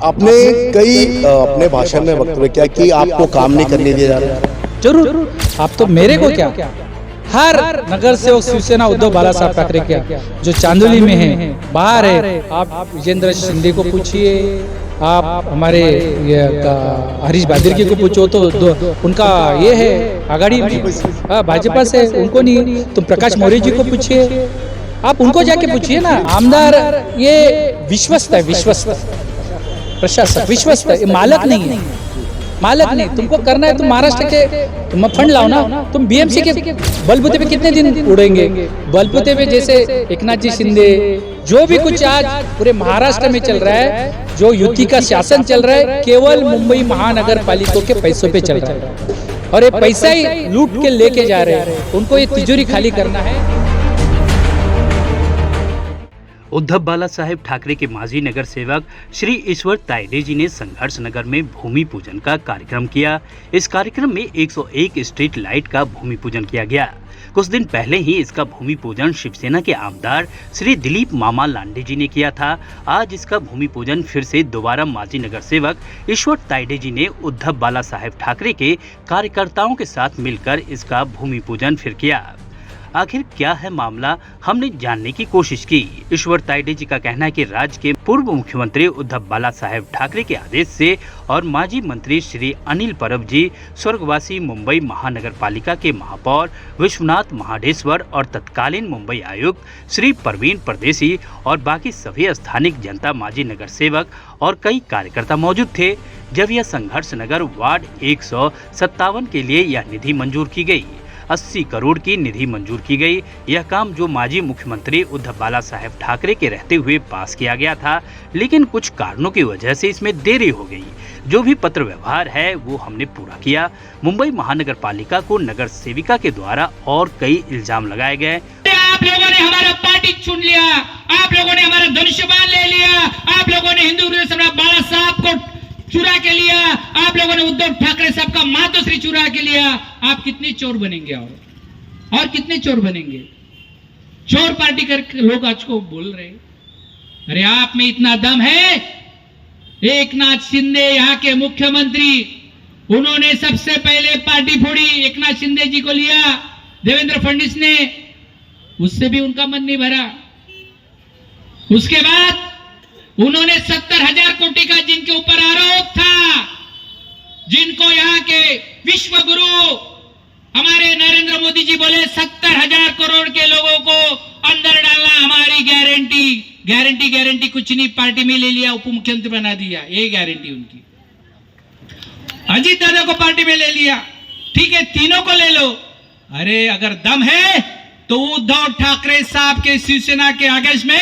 आपने कई अपने भाषण में वक्तव्य किया कि आपको काम नहीं करने दिया जा रहा। जरूर, आप तो मेरे को क्या, हर नगर सेवक शिवसेना उद्धव बाला साहब ठाकरे क्या जो चांदोली में है, बाहर है, आप विजेंद्र शिंदे को पूछिए, आप हमारे हरीश भादरकी को पूछो तो उनका ये है आगाड़ी में, भाजपा से, उनको नहीं। तुम प्रकाश मौर्य जी को पूछिए, आप उनको जाके पूछिए ना। आमदार ये विश्वस्त है, विश्वस्त प्रशासक, विश्वस्त है, मालक नहीं है, मालक नहीं। तुमको करना है, तुम महाराष्ट्र के तुम फंड लाओ ना। तुम बीएमसी के बलबूते पे कितने दिन उड़ेंगे? बलबूते पे जैसे एकनाथ जी शिंदे, जो भी कुछ आज पूरे महाराष्ट्र में चल रहा है, जो युति का शासन चल रहा है, केवल मुंबई महानगर पालिका के पैसों पे चल रहा है, और ये पैसा ही लूट के लेके जा रहे हैं। उनको ये तिजोरी खाली करना है। उद्धव बाला साहेब ठाकरे के माजी नगर सेवक श्री ईश्वर तायडे जी ने संघर्ष नगर में भूमि पूजन का कार्यक्रम किया। इस कार्यक्रम में 101 स्ट्रीट लाइट का भूमि पूजन किया गया। कुछ दिन पहले ही इसका भूमि पूजन शिवसेना के आमदार श्री दिलीप मामा लांडे जी ने किया था। आज इसका भूमि पूजन फिर से दोबारा माजी नगर सेवक ईश्वर तायडे जी ने उद्धव बाला साहेब ठाकरे के कार्यकर्ताओं के साथ मिलकर इसका भूमि पूजन फिर किया। आखिर क्या है मामला, हमने जानने की कोशिश की। ईश्वर तायडे जी का कहना है कि राज्य के पूर्व मुख्यमंत्री उद्धव बाला साहेब ठाकरे के आदेश से और माजी मंत्री श्री अनिल परब जी, स्वर्गवासी मुंबई महानगर पालिका के महापौर विश्वनाथ महाडेश्वर और तत्कालीन मुंबई आयुक्त श्री परवीन परदेसी और बाकी सभी स्थानिक जनता, माजी नगर सेवक और कई कार्यकर्ता मौजूद थे जब यह संघर्ष नगर वार्ड 157 के लिए यह निधि मंजूर की गई। 80 करोड़ की निधि मंजूर की गई। यह काम जो माजी मुख्यमंत्री उद्धव बाला साहेब ठाकरे के रहते हुए पास किया गया था, लेकिन कुछ कारणों की वजह से इसमें देरी हो गई। जो भी पत्र व्यवहार है वो हमने पूरा किया। मुंबई महानगर पालिका को नगर सेविका के द्वारा और कई इल्जाम लगाए गए। आप लोगों ने हमारा पार्टी चुन लिया, आप लोगों ने हमारा धनुष्यबाण ले लिया, आप लोगों ने हिंदू हृदय सम्राट बाला साहब को चुरा के लिया, आप लोगों ने उद्धव ठाकरे साहब का मातोश्री चुरा के लिया। आप कितने चोर बनेंगे और कितने चोर बनेंगे? चोर पार्टी करके लोग आज को बोल रहे, अरे आप में इतना दम है? एकनाथ शिंदे यहाँ के मुख्यमंत्री, उन्होंने सबसे पहले पार्टी फोड़ी, एकनाथ शिंदे जी को लिया देवेंद्र फडणवीस ने, उससे भी उनका मन नहीं भरा। उसके बाद उन्होंने 70,000 कोटी का जिनके ऊपर आरोप था, जिनको यहाँ के विश्व गुरु हमारे नरेंद्र मोदी जी बोले 70,000 करोड़ के लोगों को अंदर डालना हमारी गारंटी कुछ नहीं, पार्टी में ले लिया, उप मुख्यमंत्री बना दिया, ये गारंटी उनकी। अजीत दादा को पार्टी में ले लिया, ठीक है, तीनों को ले लो। अरे अगर दम है तो उद्धव ठाकरे साहब के शिवसेना के आदेश में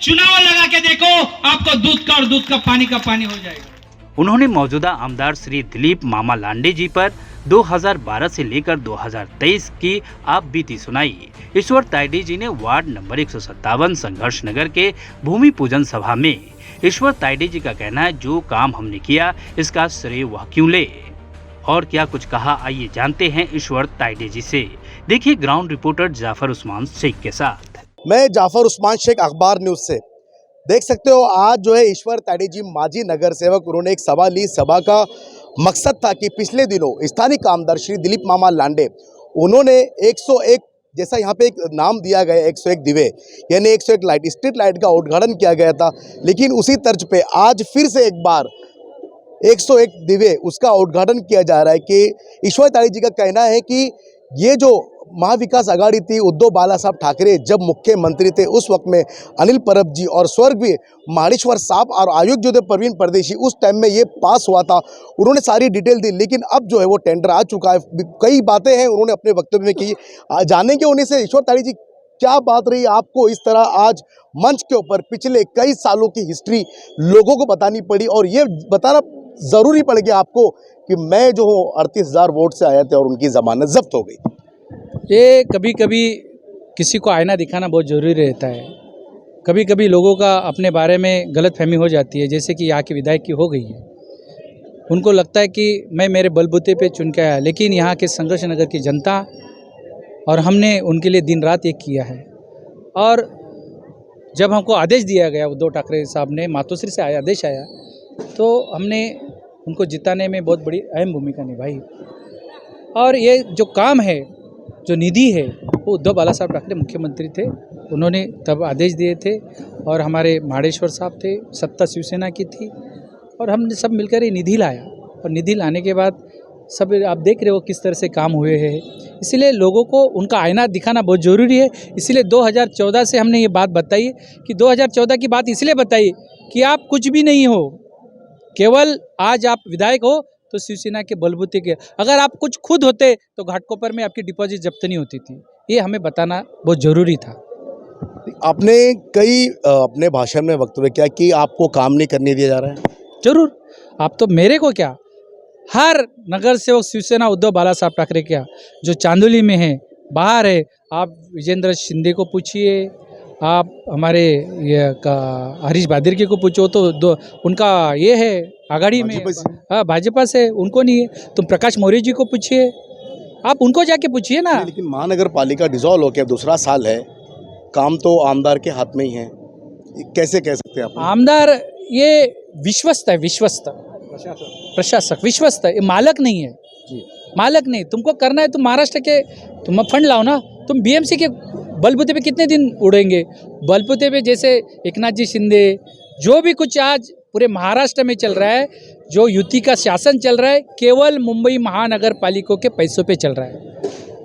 चुनाव लगा के देखो, आपको दूध का पानी हो जाएगा। उन्होंने मौजूदा आमदार श्री दिलीप मामा लांडे जी पर 2012 से लेकर 2023 की आप बीती सुनाई। ईश्वर तायडे जी ने वार्ड नंबर 157 संघर्ष नगर के भूमि पूजन सभा में ईश्वर तायडे जी का कहना है, जो काम हमने किया इसका श्रेय वह क्यों ले, और क्या कुछ कहा, आइए जानते हैं ईश्वर तायडे जी से। देखिए ग्राउंड रिपोर्टर जाफर उस्मान शेख के साथ। मैं जाफर उस्मान शेख, अखबार न्यूज से। देख सकते हो आज जो है ईश्वर तायडे जी माजी नगर सेवक, उन्होंने एक सभा ली। सभा का मकसद था कि पिछले दिनों स्थानीय आमदार श्री दिलीप मामा लांडे, उन्होंने 101, जैसा यहाँ पे एक नाम दिया गया 101 दिवे यानी 101 लाइट, स्ट्रीट लाइट का उद्घाटन किया गया था। लेकिन उसी तर्ज पे आज फिर से एक बार 101 दिवे उसका उद्घाटन किया जा रहा है कि ईश्वर तायडे जी का कहना है कि ये जो महाविकास आघाड़ी थी, उद्धव बाला साहब ठाकरे जब मुख्यमंत्री थे उस वक्त में अनिल परब जी और स्वर्गीय महाडेश्वर साहब और आयुक्त जो थे परवीन परदेसी, उस टाइम में ये पास हुआ था। उन्होंने सारी डिटेल दी, लेकिन अब जो है वो टेंडर आ चुका है। कई बातें हैं उन्होंने अपने वक्तव्य में की, जानेंगे उन्हीं से। ईश्वर तायडे जी, क्या बात रही आपको इस तरह आज मंच के ऊपर पिछले कई सालों की हिस्ट्री लोगों को बतानी पड़ी, और ये बताना ज़रूरी पड़ गया आपको कि मैं जो हूँ 38,000 वोट से आया थे और उनकी ज़मानत जब्त हो गई? ये कभी कभी किसी को आईना दिखाना बहुत ज़रूरी रहता है। कभी कभी लोगों का अपने बारे में गलतफहमी हो जाती है, जैसे कि यहाँ की विधायक की हो गई है। उनको लगता है कि मैं मेरे बलबूते पे चुन के आया, लेकिन यहाँ के संघर्ष नगर की जनता और हमने उनके लिए दिन रात एक किया है। और जब हमको आदेश दिया गया, उद्धव ठाकरे साहब ने मातोश्री से आदेश आया तो हमने उनको जिताने में बहुत बड़ी अहम भूमिका निभाई। और ये जो काम है, जो निधि है, वो उद्धव बाला साहब ठाकरे मुख्यमंत्री थे, उन्होंने तब आदेश दिए थे। और हमारे माहेश्वर साहब थे, सत्ता शिवसेना की थी, और हमने सब मिलकर ये निधि लाया। और निधि लाने के बाद सब आप देख रहे हो किस तरह से काम हुए हैं। इसलिए लोगों को उनका आईना दिखाना बहुत ज़रूरी है। इसलिए 2014 से हमने ये बात बताई कि 2014 की बात इसलिए बताई कि आप कुछ भी नहीं हो, केवल आज आप विधायक हो तो शिवसेना के बलबूते के, अगर आप कुछ खुद होते तो घाटकोपर में आपकी डिपॉजिट जब्त नहीं होती थी। ये हमें बताना बहुत ज़रूरी था। आपने कई अपने भाषण में वक्तव्य किया कि आपको काम नहीं करने दिया जा रहा है। जरूर, आप तो मेरे को क्या, हर नगर सेवक शिवसेना उद्धव बाला साहब ठाकरे क्या जो चांदोली में है, बाहर है, आप विजेंद्र शिंदे को पूछिए, आप हमारे ये हरीश बादिरके को पूछो तो उनका ये है आघाड़ी में, हाँ भाजपा से, उनको नहीं है। तुम प्रकाश मौर्य जी को पूछिए, आप उनको जाके पूछिए ना। लेकिन महानगर पालिका डिसॉल्व होकर दूसरा साल है, काम तो आमदार के हाथ में ही है, कैसे कह सकते हैं आप? आमदार ये विश्वस्त है, विश्वस्त प्रशासक, विश्वस्त है, ये मालक नहीं है जी। मालक नहीं। तुमको करना है, तुम महाराष्ट्र के तुम फंड लाओ ना। तुम बीएमसी के बलबूते पे कितने दिन उड़ेंगे? बलबूते पे जैसे एकनाथ जी शिंदे, जो भी कुछ आज पूरे महाराष्ट्र में चल रहा है, जो युति का शासन चल रहा है, केवल मुंबई महानगर पालिका के पैसों पे चल रहा है।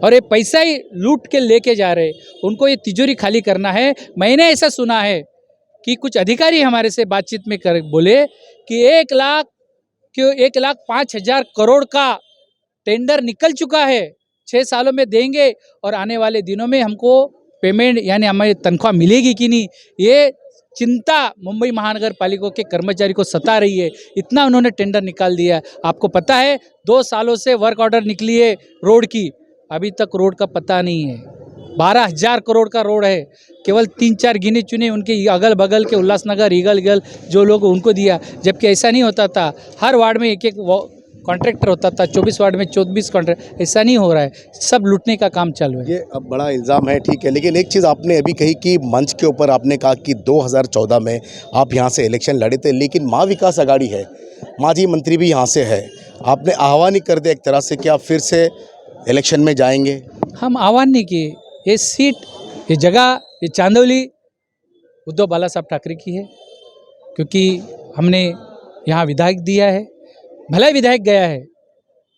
और ये पैसा ही लूट के लेके जा रहे हैं। उनको ये तिजोरी खाली करना है। मैंने ऐसा सुना है कि कुछ अधिकारी हमारे से बातचीत में कर बोले कि 1,05,000 करोड़ का टेंडर निकल चुका है, 6 सालों में देंगे और आने वाले दिनों में हमको पेमेंट यानी हमारी तनख्वाह मिलेगी कि नहीं, ये चिंता मुंबई महानगर पालिका के कर्मचारी को सता रही है। इतना उन्होंने टेंडर निकाल दिया। आपको पता है 2 सालों से वर्क ऑर्डर निकली है रोड की, अभी तक रोड का पता नहीं है। 12,000 करोड़ का रोड है, केवल 3-4 गिने चुने उनके अगल बगल के उल्लासनगर ईगल जो लोग उनको दिया, जबकि ऐसा नहीं होता था। हर वार्ड में एक कॉन्ट्रैक्टर होता था, 24 वार्ड में 24 कॉन्ट्रैक्ट। ऐसा नहीं हो रहा है, सब लूटने का काम चालू है। ये अब बड़ा इल्ज़ाम है, ठीक है, लेकिन एक चीज़ आपने अभी कही कि मंच के ऊपर आपने कहा कि 2014 में आप यहाँ से इलेक्शन लड़े थे, लेकिन माँ विकास आघाड़ी है, माजी मंत्री भी यहाँ से है, आपने आह्वान ही कर दिया एक तरह से कि आप फिर से इलेक्शन में जाएंगे। हम आह्वान नहीं किए। ये सीट, ये जगह, ये चांदौली उद्धव बाला साहब ठाकरे की है, क्योंकि हमने यहाँ विधायक दिया है। भला ही विधायक गया है,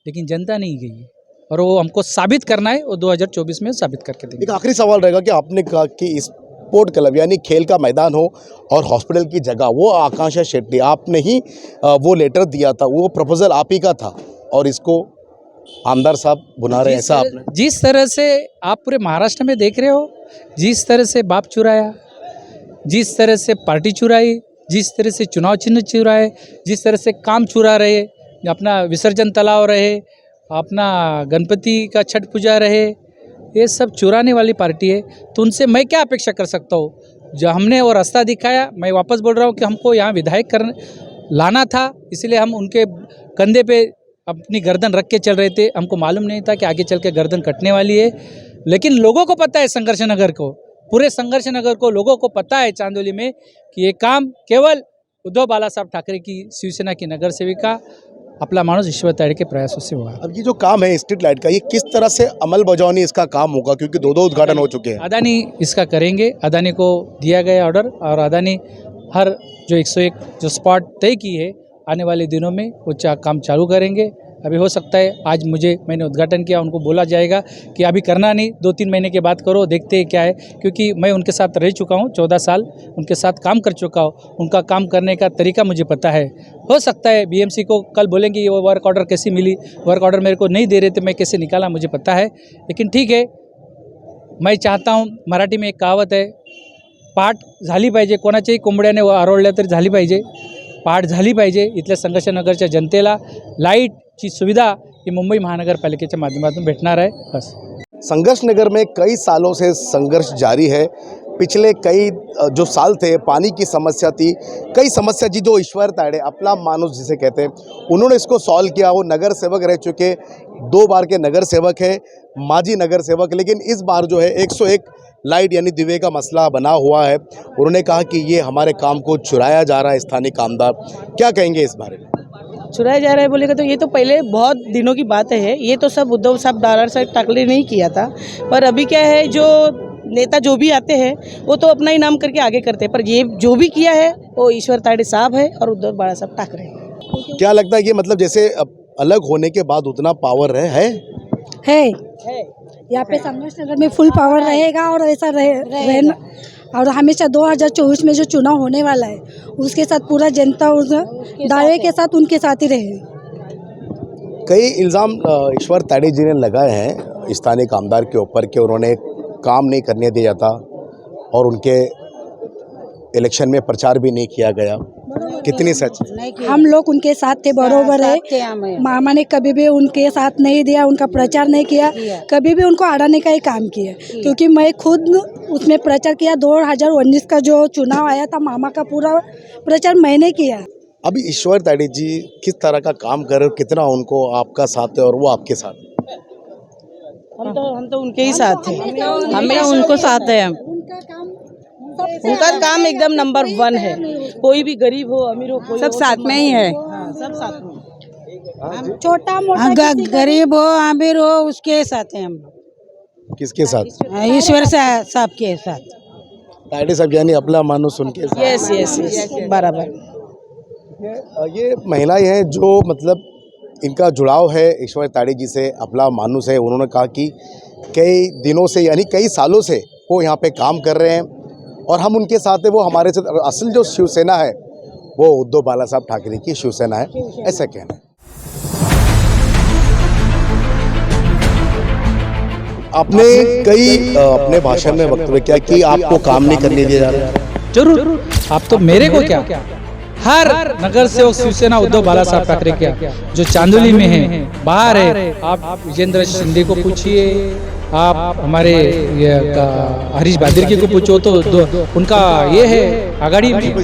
लेकिन जनता नहीं गई है, और वो हमको साबित करना है, वो 2024 में साबित करके देंगे। एक आखिरी सवाल रहेगा कि आपने कहा कि स्पोर्ट क्लब यानी खेल का मैदान हो और हॉस्पिटल की जगह, वो आकांक्षा शेट्टी, आपने ही वो लेटर दिया था, वो प्रपोजल आप ही का था, और इसको आमदार साहब बुला रहे हैं, ऐसा आपने? जिस तरह से आप पूरे महाराष्ट्र में देख रहे हो, जिस तरह से बाप चुराया, जिस तरह से पार्टी चुराई, जिस तरह से चुनाव चिन्ह चुराए, जिस तरह से काम चुरा रहे, अपना विसर्जन तलाव रहे, अपना गणपति का छठ पूजा रहे, ये सब चुराने वाली पार्टी है। तो उनसे मैं क्या अपेक्षा कर सकता हूँ? जो हमने वो रास्ता दिखाया, मैं वापस बोल रहा हूँ कि हमको यहाँ विधायक लाना था, इसलिए हम उनके कंधे पे अपनी गर्दन रख के चल रहे थे। हमको मालूम नहीं था कि आगे चल के गर्दन कटने वाली है, लेकिन लोगों को पता है, संघर्ष नगर को, पूरे संघर्ष नगर को लोगों को पता है चांदोली में कि ये काम केवल उद्धव बाला साहब ठाकरे की शिवसेना की नगर सेविका आपला माणूस ईश्वर तायडे के प्रयासों से हुआ। अब ये जो काम है स्ट्रीट लाइट का, ये किस तरह से अमल बजावनी इसका काम होगा, क्योंकि 2 उद्घाटन हो चुके हैं? अदानी इसका करेंगे, अदानी को दिया गया ऑर्डर, और अदानी हर जो 101 जो स्पॉट तय की है, आने वाले दिनों में वो काम चालू करेंगे। अभी हो सकता है आज मैंने उद्घाटन किया, उनको बोला जाएगा कि अभी करना नहीं, 2-3 महीने के बाद करो, देखते हैं क्या है, क्योंकि मैं उनके साथ रह चुका हूँ, 14 साल उनके साथ काम कर चुका हूँ, उनका काम करने का तरीका मुझे पता है। हो सकता है बीएमसी को कल बोलेंगे वो वर्क ऑर्डर कैसी मिली, वर्क ऑर्डर मेरे को नहीं दे रहे थे, मैं कैसे निकाला मुझे पता है, लेकिन ठीक है। मैं चाहता हूँ, मराठी में एक कहावत है, पाठ झाली पाहिजे, कोणाच्याही कोंबड्याने आरोळल्या तरी झाली पाहिजे, पाठ झाली पाहिजे। इथल्या संघर्ष नगरच्या जनतेला लाईटची सुविधा ही मुंबई महानगरपालिकेच्या माध्यमातून भेटणार आहे। बस। संघर्ष नगर में कई सालों से संघर्ष जारी है, पिछले कई जो साल थे पानी की समस्या थी, कई समस्या थी जो ईश्वर तायडे अपना मानुस जिसे कहते हैं उन्होंने इसको सॉल्व किया। वो नगर सेवक रह चुके, 2 बार के नगर सेवक है, माजी नगर सेवक, लेकिन इस बार जो है 101 लाइट यानी दिवे का मसला बना हुआ है। उन्होंने कहा कि ये हमारे काम को चुराया जा रहा है स्थानीय कामदार। क्या कहेंगे इस बारे में? चुराया जा रहा है बोलेगा तो ये तो पहले बहुत दिनों की बात है। ये तो सब उद्धव साहब बालासाहेब ठाकरे ने ही किया था, पर अभी क्या है जो नेता जो भी आते हैं वो तो अपना ही नाम करके आगे करते हैं, पर ये जो भी किया है वो ईश्वर तायडे साहब है और उद्धव बालासाहेब ठाकरे है। क्या लगता है कि मतलब जैसे अलग होने के बाद उतना पावर है? यहाँ पे संघर्ष नगर में फुल पावर रहेगा और ऐसा रहना, और हमेशा 2024 में जो चुनाव होने वाला है उसके साथ पूरा जनता उस दावे के साथ उनके साथ ही रहे। कई इल्ज़ाम ईश्वर तायडे जी ने लगाए हैं स्थानीय कामदार के ऊपर कि उन्होंने काम नहीं करने दिया जाता और उनके इलेक्शन में प्रचार भी नहीं किया गया। कितनी सच? हम लोग उनके साथ थे, बरोबर है। मामा ने कभी भी उनके साथ नहीं दिया, उनका प्रचार नहीं किया, कभी भी उनको अड़ाने का ही काम किया। क्योंकि मैं खुद उसमें प्रचार किया, 2019 का जो चुनाव आया था मामा का पूरा प्रचार मैंने किया। अभी ईश्वर तायडे जी किस तरह का काम कर रहे हो, कितना उनको आपका साथ है और वो आपके साथ? हम तो उनके ही साथ हैं, हमें उनको साथ है। उनका काम एकदम नंबर 1 है। कोई भी गरीब हो अमीर हो सब साथ में ही है, सब साथ में। छोटा मोटा गरीब हो अमीर हो उसके साथ हैं हम लोग। किसके साथ? ईश्वर साहब के साथ। तायडे साहब यानी अपना मानुस उनके साथ। यस बराबर। ये महिलाएं हैं जो मतलब इनका जुड़ाव है ईश्वर तायडे जी से, अपना मानुस है। उन्होंने कहा कि कई दिनों से यानी कई सालों से वो यहाँ पे काम कर रहे हैं और हम उनके साथ है। वो हमारे साथ, असल जो शिवसेना है वो उद्धव बालासाहेब ठाकरे की शिवसेना है, ऐसा कहना है। आपने कई अपने भाषण में वक्तव्य किया कि आपको काम नहीं करने दिया जा रहा। जरूर, आप तो मेरे को क्या, हर नगर सेवक शिवसेना उद्धव बालासाहेब ठाकरे क्या जो चांदोली में है, बाहर है। आप विजेंद्र शिंदे को पूछिए, आप हमारे हरीश भादरकी को पूछो तो उनका ये है आघाड़ी में,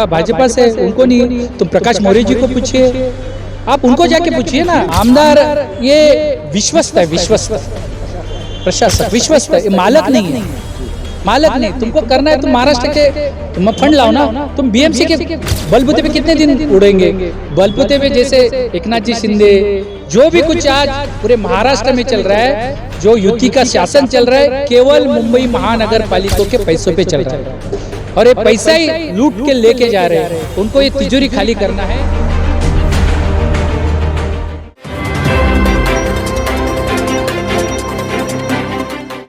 भाजपा से, उनको नहीं। तुम प्रकाश मौर्य जी को पूछिए, आप उनको जाके पूछिए ना। आमदार ये विश्वस्त है, विश्वस्त प्रशासक, विश्वस्त है, मालक नहीं है, मालक नहीं। तुमको करना है तुम महाराष्ट्र के तुम फंड लाओ ना। तुम बीएमसी के बलबूते पे कितने दिन उड़ेंगे? बलबूते पे जैसे एकनाथ जी शिंदे, जो भी कुछ आज पूरे महाराष्ट्र में चल रहा है, जो युति का शासन चल रहा है, केवल मुंबई महानगर पालिका के पैसों पे चल रहा है और ये पैसा ही लूट के लेके जा रहे हैं। उनको ये तिजोरी खाली करना है।